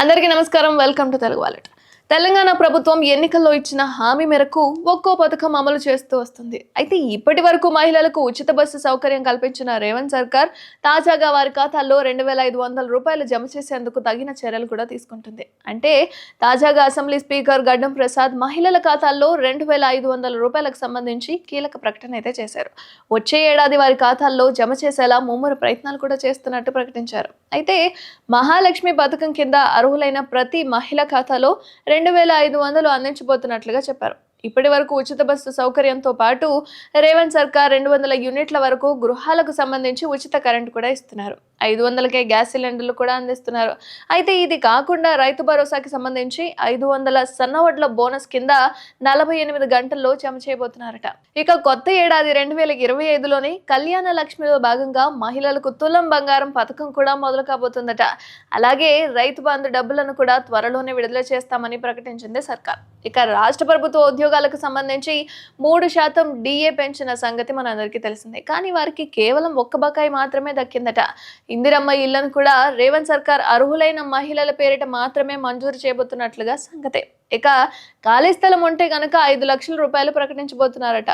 అందరికీ నమస్కారం. Welcome to Telugu wallet. Telangana ప్రభుత్వం ఎన్నికల్లో ఇచ్చిన హామీ మేరకు ఒక్కో పథకం అమలు చేస్తూ వస్తుంది. అయితే ఇప్పటి వరకు మహిళలకు ఉచిత బస్సు సౌకర్యం కల్పించిన రేవంత్ సర్కార్ తాజాగా వారి ఖాతాల్లో 2,500 రూపాయలు జమ చేసేందుకు తగిన చర్యలు కూడా తీసుకుంటుంది. అంటే తాజాగా అసెంబ్లీ స్పీకర్ గడ్డం ప్రసాద్ మహిళల ఖాతాల్లో 2,500 రూపాయలకు సంబంధించి కీలక ప్రకటన అయితే చేశారు. వచ్చే ఏడాది వారి ఖాతాల్లో జమ చేసేలా ముమ్మర ప్రయత్నాలు కూడా చేస్తున్నట్టు ప్రకటించారు. అయితే మహాలక్ష్మి పథకం కింద అర్హులైన ప్రతి మహిళ ఖాతాలో 2,500 అందించబోతున్నట్లుగా చెప్పారు. ఇప్పటి వరకు ఉచిత బస్సు సౌకర్యంతో పాటు రేవంత్ సర్కార్ 200 యూనిట్ల వరకు గృహాలకు సంబంధించి ఉచిత కరెంటు కూడా ఇస్తున్నారు. 500కే గ్యాస్ సిలిండర్లు కూడా అందిస్తున్నారు. అయితే ఇది కాకుండా రైతు భరోసాకి సంబంధించి 500 సన్నవడ్ల బోనస్ కింద 48 గంటల్లో జమ చేయబోతున్నారట. ఇక కొత్త ఏడాది 2025లోని కళ్యాణ లక్ష్మిలో భాగంగా మహిళలకు తులం బంగారం పథకం కూడా మొదలు కాబోతుందట. అలాగే రైతు బంధు డబ్బులను కూడా త్వరలోనే విడుదల చేస్తామని ప్రకటించింది సర్కార్. ఇక రాష్ట్ర ప్రభుత్వ ఉద్యోగాలకు సంబంధించి 3% డిఏ పెంచిన సంగతి మనందరికీ తెలిసిందే. కానీ వారికి కేవలం ఒక్క బకాయి మాత్రమే దక్కిందట. ఇందిరమ్మ ఇళ్లను కూడా రేవంత్ సర్కార్ అర్హులైన మహిళల పేరిట మాత్రమే మంజూరు చేయబోతున్నట్లుగా సంగతే. ఇక ఖాళీ స్థలం ఉంటే గనక 5 లక్షల రూపాయలు ప్రకటించబోతున్నారట.